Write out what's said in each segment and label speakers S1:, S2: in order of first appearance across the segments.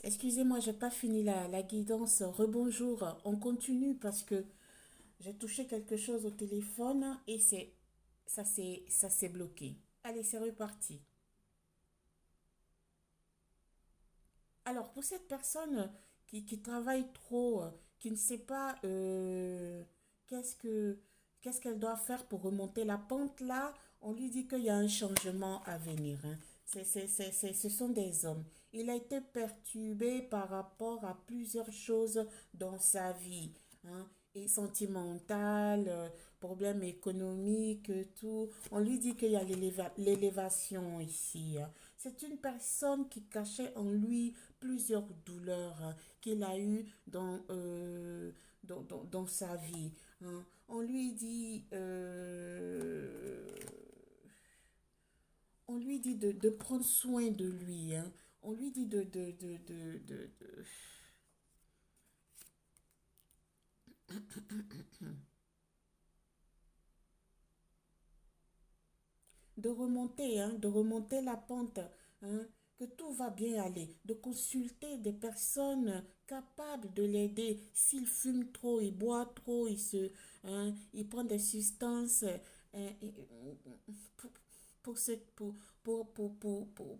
S1: Excusez-moi, j'ai pas fini la guidance. Rebonjour. On continue parce que j'ai touché quelque chose au téléphone et ça s'est bloqué. Allez, c'est reparti. Alors, pour cette personne qui travaille trop, qui ne sait pas qu'est-ce que qu'est-ce qu'elle doit faire pour remonter la pente là, on lui dit qu'il y a un changement à venir, hein. Ce sont des hommes. Il a été perturbé par rapport à plusieurs choses dans sa vie, hein, et sentimentale, problèmes économiques, tout. On lui dit qu'il y a l'élévation ici, hein. C'est une personne qui cachait en lui plusieurs douleurs, hein, qu'il a eues dans sa vie, hein. On lui dit de prendre soin de lui, hein. On lui dit de remonter, hein, de remonter la pente, hein, que tout va bien aller, de consulter des personnes capables de l'aider. S'il fume trop, il boit trop, il prend des substances, pour, pour, ce-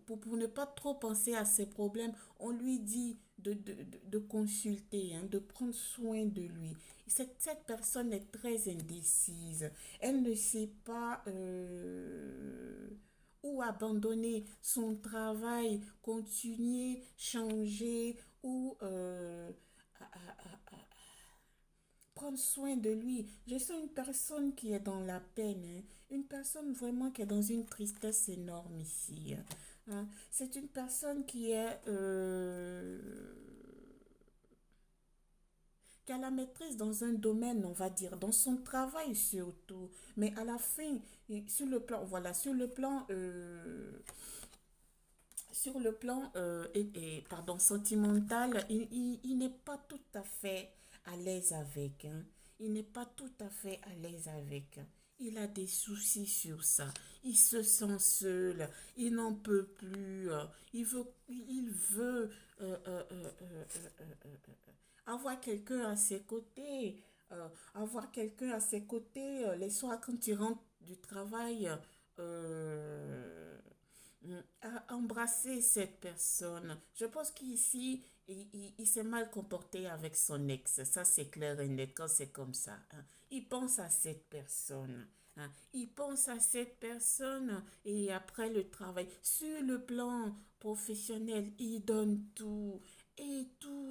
S1: pour ne pas trop penser à ses problèmes, on lui dit de consulter, hein, de prendre soin de lui. Cette personne est très indécise. Elle ne sait pas où abandonner son travail, continuer, changer ou prendre soin de lui. Je suis une personne qui est dans la peine, hein. Une personne vraiment qui est dans une tristesse énorme ici, hein. C'est une personne qui a la maîtrise dans un domaine, on va dire, dans son travail surtout. Mais à la fin, sur le plan, voilà, sur le plan pardon, sentimental, il n'est pas tout à fait à l'aise avec, hein. Il n'est pas tout à fait à l'aise avec, hein. Il a des soucis sur ça. Il se sent seul. Il n'en peut plus. Il veut euh, euh, euh, euh, euh, avoir quelqu'un à ses côtés. Avoir quelqu'un à ses côtés les soirs quand il rentre du travail. euh, à embrasser cette personne. Je pense qu'ici, il s'est mal comporté avec son ex. Ça, c'est clair et net quand c'est comme ça, hein. Il pense à cette personne, hein. Il pense à cette personne et après le travail, sur le plan professionnel, il donne tout. Et tout.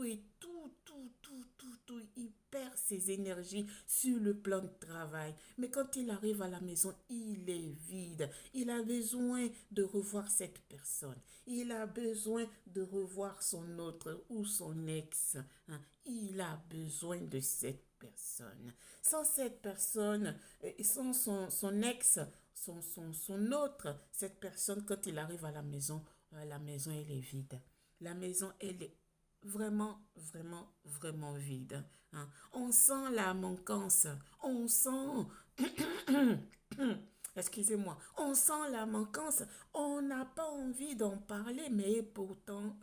S1: Il perd ses énergies sur le plan de travail. Mais quand il arrive à la maison, il est vide. Il a besoin de revoir cette personne. Il a besoin de revoir son autre ou son ex, hein. Il a besoin de cette personne. Sans cette personne, sans son ex, son autre, cette personne, quand il arrive à la maison, elle est vide. La maison, elle est vraiment, vraiment, vraiment vide, hein. On sent la manquance. On sent excusez-moi, on sent la manquance, on n'a pas envie d'en parler, mais pourtant,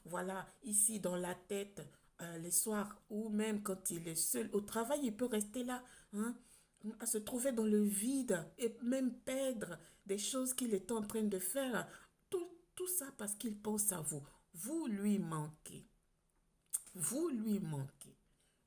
S1: voilà, ici dans la tête, les soirs ou même quand il est seul au travail, il peut rester là, hein, à se trouver dans le vide et même perdre des choses qu'il est en train de faire. Tout, tout ça parce qu'il pense à vous. Vous lui manquez. Vous lui manquez.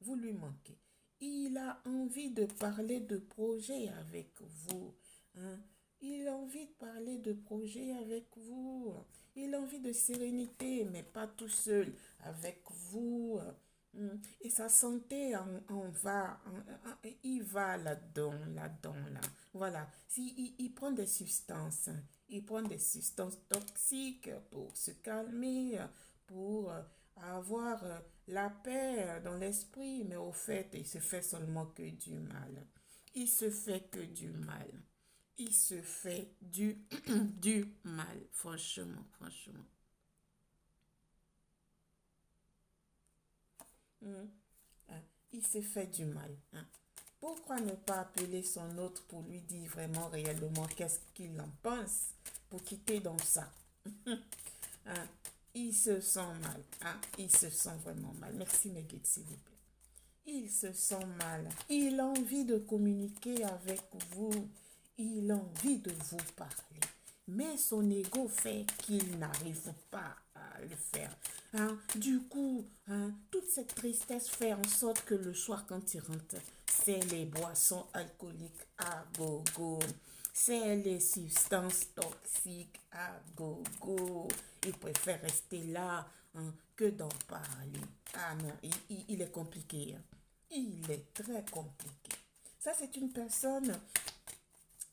S1: Vous lui manquez. Il a envie de parler de projet avec vous, hein. Il a envie de parler de projet avec vous. Il a envie de sérénité, mais pas tout seul, avec vous. Et sa santé il va là-dedans, là-dedans, là. Voilà. Si, il prend des substances, hein. Il prend des substances toxiques pour se calmer, pour avoir la paix dans l'esprit, mais au fait, il se fait seulement que du mal. Il se fait que du mal. Il se fait du mal, franchement, franchement. Mhm. Hein. Il s'est fait du mal, hein. Pourquoi ne pas appeler son autre pour lui dire vraiment réellement qu'est-ce qu'il en pense pour quitter dans ça? Hein. il se sent mal. Hein? Il se sent vraiment mal. Merci, mes guides, s'il vous plaît. Il se sent mal. Il a envie de communiquer avec vous. Il a envie de vous parler. Mais son ego fait qu'il n'arrive pas à le faire. Hein? Du coup, hein, toute cette tristesse fait en sorte que le soir, quand il rentre, c'est les boissons alcooliques à gogo. C'est les substances toxiques à gogo. Il préfère rester là, hein, que d'en parler. Ah non, il est compliqué. Hein. Il est très compliqué. Ça, c'est une personne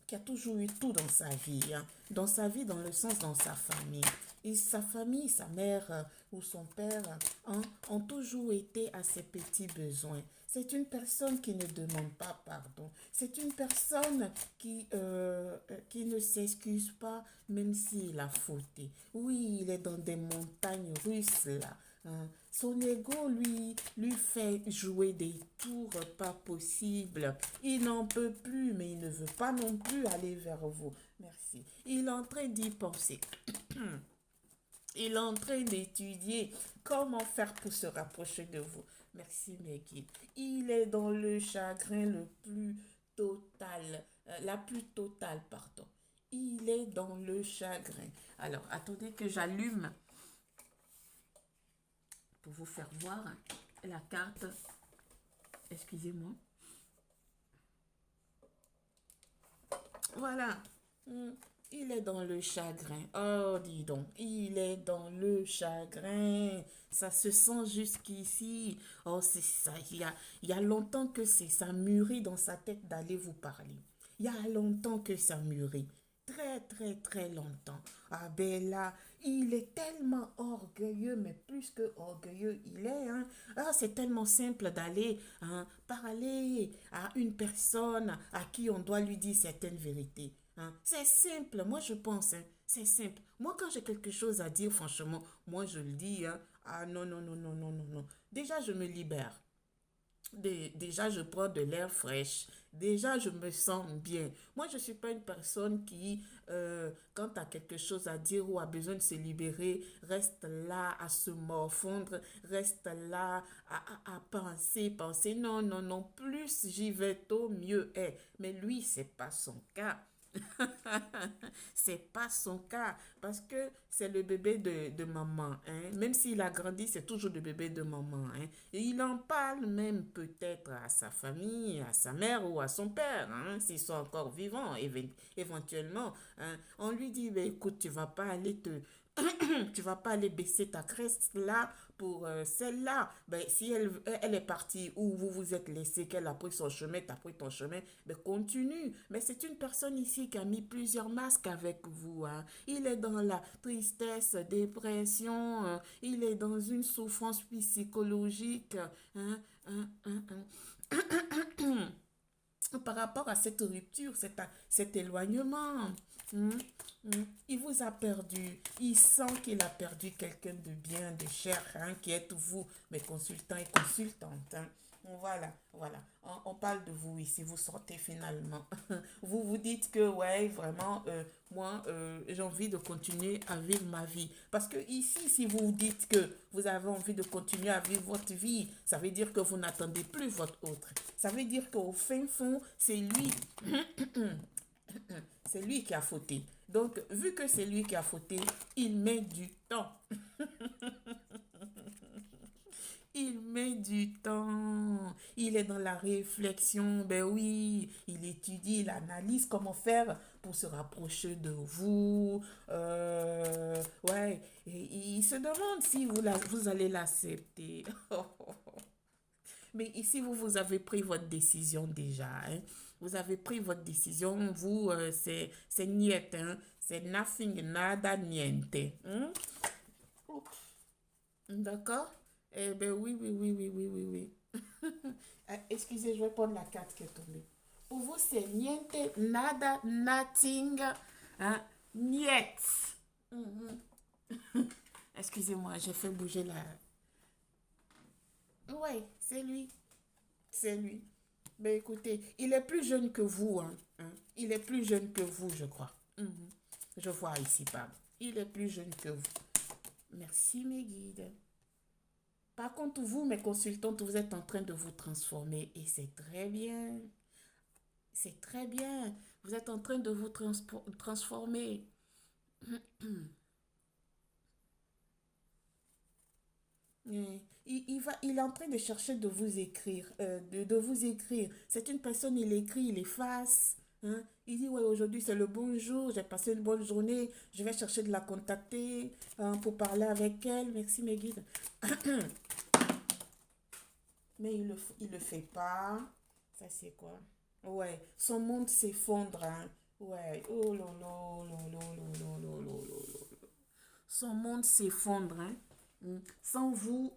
S1: qui a toujours eu tout dans sa vie. Hein. Dans sa vie, dans le sens dans sa famille. Et sa famille, sa mère ou son père hein, ont toujours été à ses petits besoins. C'est une personne qui ne demande pas pardon. C'est une personne qui ne s'excuse pas même s'il a fauté. Oui, il est dans des montagnes russes là. Hein. Son ego lui fait jouer des tours pas possibles. Il n'en peut plus, mais il ne veut pas non plus aller vers vous. Merci. Il est en train d'y penser. Il est en train d'étudier comment faire pour se rapprocher de vous. Merci, mes guides. Il est dans le chagrin le plus total, la plus totale, pardon. Il est dans le chagrin. Alors, attendez que j'allume pour vous faire voir la carte. Excusez-moi. Voilà. Il est dans le chagrin. Oh, dis donc. Il est dans le chagrin. Ça se sent jusqu'ici. Oh, c'est ça. Il y a longtemps que ça mûrit dans sa tête d'aller vous parler. Il y a longtemps que ça mûrit. Très, très, très longtemps. Ah ben là, il est tellement orgueilleux, mais plus que orgueilleux il est. Hein. Ah, c'est tellement simple d'aller hein, parler à une personne à qui on doit lui dire certaines vérités. Hein. C'est simple, moi je pense, hein, c'est simple. Moi quand j'ai quelque chose à dire, franchement, moi je le dis. Hein. Ah non, non, non, non, non, non, non. Déjà je me libère. Déjà, je prends de l'air fraîche. Déjà, je me sens bien. Moi, je ne suis pas une personne qui, quand tu as quelque chose à dire ou a besoin de se libérer, reste là à se morfondre, reste là à penser, penser. Non, non, non. Plus j'y vais tôt, mieux est. Mais lui, c'est pas son cas. C'est pas son cas parce que c'est le bébé de maman. Hein. Même s'il a grandi, c'est toujours le bébé de maman. Hein. Et il en parle même peut-être à sa famille, à sa mère ou à son père, hein, s'ils sont encore vivants éventuellement. Hein. On lui dit, ben, écoute, tu vas pas aller te tu vas pas aller baisser ta crête là pour celle-là. Ben, si elle est partie ou vous vous êtes laissé, qu'elle a pris son chemin, tu as pris ton chemin, ben continue. Mais c'est une personne ici qui a mis plusieurs masques avec vous. Hein. Il est dans la tristesse, dépression, il est dans une souffrance psychologique. Hein, hein, hein, hein. Par rapport à cette rupture, cet éloignement. Il vous a perdu. Il sent qu'il a perdu quelqu'un de bien, de cher, hein, qui êtes vous, mes consultants et consultantes. Hein. Voilà, voilà. On parle de vous ici, vous sortez finalement. Vous vous dites que, ouais, vraiment, moi, j'ai envie de continuer à vivre ma vie. Parce que ici, si vous vous dites que vous avez envie de continuer à vivre votre vie, ça veut dire que vous n'attendez plus votre autre. Ça veut dire qu'au fin fond, c'est lui. C'est lui qui a fauté. Donc, vu que c'est lui qui a fauté, il met du temps. Il met du temps. Il est dans la réflexion. Ben oui, il étudie, il analyse comment faire pour se rapprocher de vous. Ouais, et il se demande si vous allez l'accepter. Mais ici, vous avez pris votre décision déjà. Hein. Vous avez pris votre décision. Vous, c'est niet. Hein. C'est nothing, nada, niente. Hein. D'accord? Eh bien, oui, oui, oui, oui, oui, oui, oui. Excusez, je vais prendre la carte qui est tombée. Pour vous, c'est niente, nada, nothing, hein, niet. Mhm. Excusez-moi, j'ai fait bouger la... Oui, c'est lui. C'est lui. Ben écoutez, il est plus jeune que vous. Hein, hein. Il est plus jeune que vous, je crois. Je vois ici, pardon. Il est plus jeune que vous. Merci mes guides. Par contre, vous, mes consultantes, vous êtes en train de vous transformer et c'est très bien. C'est très bien. Vous êtes en train de vous transformer. Il est en train de chercher de vous écrire, de vous écrire. C'est une personne, il écrit, il efface. Hein. Il dit, ouais, aujourd'hui c'est le bon jour, j'ai passé une bonne journée, je vais chercher de la contacter hein, pour parler avec elle. Merci mes guides. Mais il le fait pas. Ça c'est quoi? Ouais, son monde s'effondre. Hein. Ouais, oh là là, là là là là là là là là. Son monde s'effondre. Hein. Mm. Sans vous,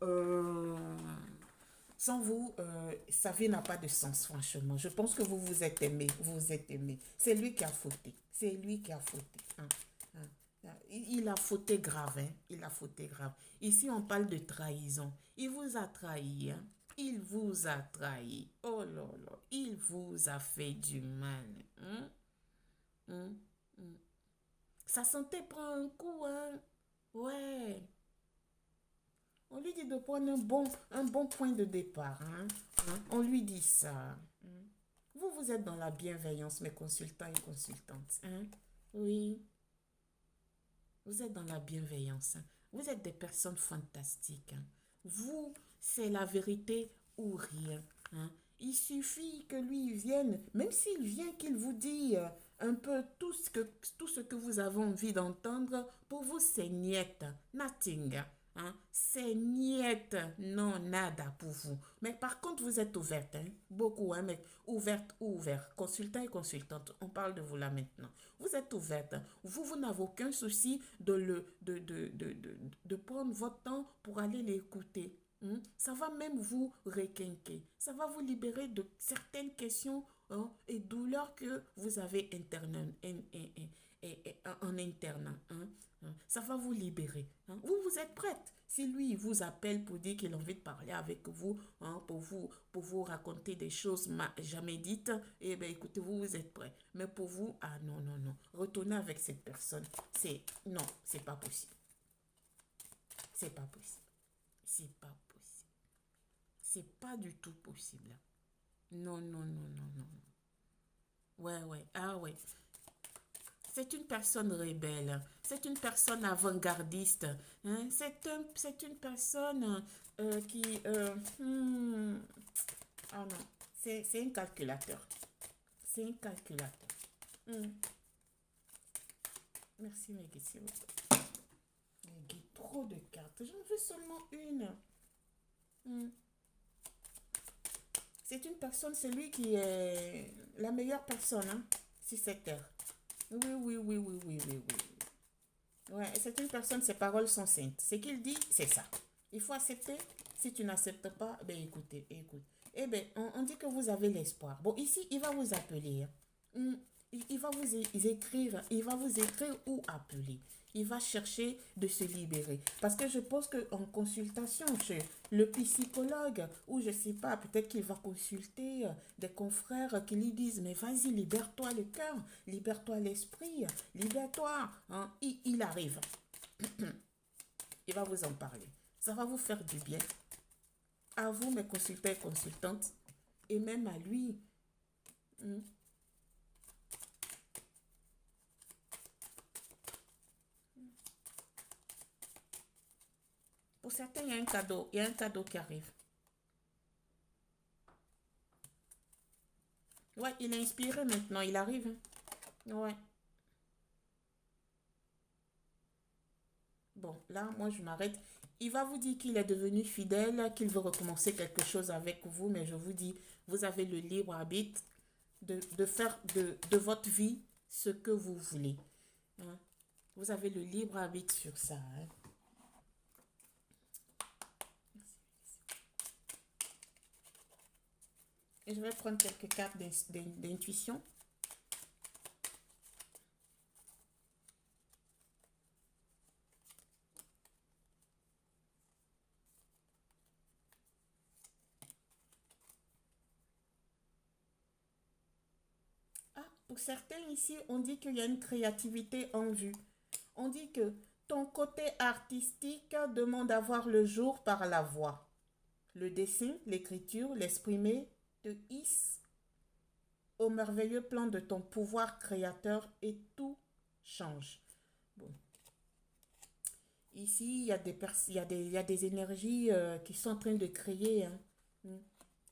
S1: sa vie n'a pas de sens, franchement. Je pense que vous vous êtes aimé, vous vous êtes aimé. C'est lui qui a fauté. C'est lui qui a fauté. Hein, hein, hein. Il a fauté grave, hein. Il a fauté grave. Ici, on parle de trahison. Il vous a trahi, hein. Il vous a trahi. Oh là là, il vous a fait du mal. Hein. Hein, hein. Sa santé prend un coup, hein. Ouais. On lui dit de prendre un bon point de départ. Hein. Hein. On lui dit ça. Hein. Vous, vous êtes dans la bienveillance, mes consultants et consultantes. Hein. Oui, vous êtes dans la bienveillance. Hein. Vous êtes des personnes fantastiques. Hein. Vous, c'est la vérité ou rien. Hein. Il suffit que lui vienne, même s'il vient, qu'il vous dit un peu tout ce que vous avez envie d'entendre, pour vous, c'est niet, nothing. Hein. C'est niet, non, nada pour vous. Mais par contre, vous êtes ouverte, hein. Beaucoup, hein, mais ouverte ou ouvert. Consultant et consultante, on parle de vous là maintenant. Vous êtes ouverte. Vous n'avez aucun souci de prendre votre temps pour aller l'écouter. Hmm. Ça va même vous requinquer. Ça va vous libérer de certaines questions hein, et douleurs que vous avez en interne. Hein. Hein. Ça va vous libérer. Hein. Vous êtes prête. Si lui, il vous appelle pour dire qu'il a envie de parler avec vous, hein, pour vous raconter des choses jamais dites, eh bien, écoutez, vous êtes prêt. Mais pour vous, ah non, non, non. Retourner avec cette personne, non, c'est pas possible. C'est pas possible. C'est pas possible. C'est pas du tout possible. Non, non, non, non, non. Ouais, ouais. Ah, ouais. C'est une personne rebelle. C'est une personne avant-gardiste. Hein. C'est une personne qui... Ah non, c'est un calculateur. C'est un calculateur. Hmm. Merci, mes guides, s'il vous plaît. Mes guides, trop de cartes. J'en veux seulement une. Hmm. C'est une personne, c'est lui qui est la meilleure personne hein, sur cette terre. Oui, oui, oui, oui, oui, oui, oui. Ouais, c'est une personne, ses paroles sont saintes. Ce qu'il dit, c'est ça. Il faut accepter. Si tu n'acceptes pas, ben écoutez, écoute. Eh bien, on dit que vous avez l'espoir. Bon, ici, il va vous appeler. Hein. Il va vous écrire, il va vous écrire ou appeler. Il va chercher de se libérer. Parce que je pense qu'en consultation chez le psychologue, ou je ne sais pas, peut-être qu'il va consulter des confrères qui lui disent, mais vas-y, libère-toi le cœur, libère-toi l'esprit, libère-toi. Hein. Il arrive. Il va vous en parler. Ça va vous faire du bien. À vous, mes consultants et consultantes, et même à lui. Hmm. Pour certains, il y a un cadeau. Il y a un cadeau qui arrive. Ouais, il est inspiré maintenant. Il arrive. Hein. Ouais. Bon, là, moi, je m'arrête. Il va vous dire qu'il est devenu fidèle, qu'il veut recommencer quelque chose avec vous, mais je vous dis, vous avez le libre arbitre de faire de votre vie ce que vous voulez. Hein. Vous avez le libre arbitre sur ça. Hein. Et je vais prendre quelques cartes d'intuition. Ah, pour certains ici, on dit qu'il y a une créativité en vue. On dit que Ton côté artistique demande à voir le jour par la voix. Le dessin, l'écriture, l'exprimer te hisse au merveilleux plan de ton pouvoir créateur et tout change. Bon. Ici, il y a il y a des énergies qui sont en train de créer, hein,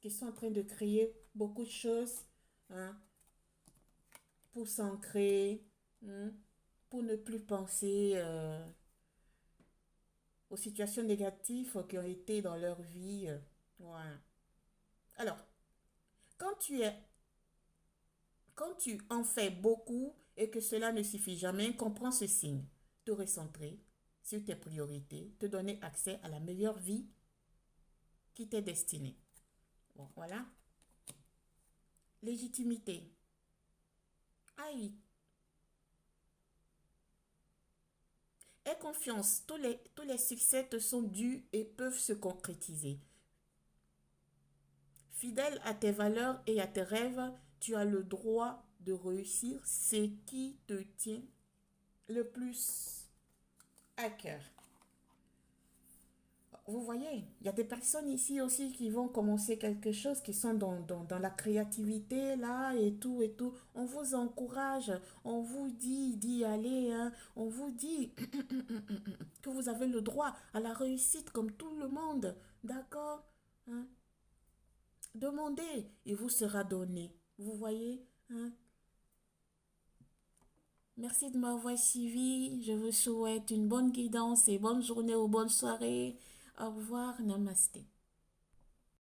S1: qui sont en train de créer beaucoup de choses, hein, pour s'ancrer, hein, pour ne plus penser aux situations négatives qui ont été dans leur vie. Ouais. Alors, quand tu es, quand tu en fais beaucoup et que cela ne suffit jamais, comprends ce signe. Te recentrer sur tes priorités, te donner accès à la meilleure vie qui t'est destinée. Bon, voilà. Légitimité. Aïe. Aie confiance. Tous les succès te sont dus et peuvent se concrétiser. Fidèle à tes valeurs et à tes rêves, tu as le droit de réussir ce qui te tient le plus à cœur. Vous voyez, il y a des personnes ici aussi qui vont commencer quelque chose, qui sont dans la créativité là et tout et tout. On vous encourage, on vous dit d'y aller, hein. On vous dit que vous avez le droit à la réussite comme tout le monde. D'accord? Hein? Demandez, il vous sera donné. Vous voyez? Hein? Merci de m'avoir suivi. Je vous souhaite une bonne guidance et bonne journée ou bonne soirée. Au revoir. Namasté.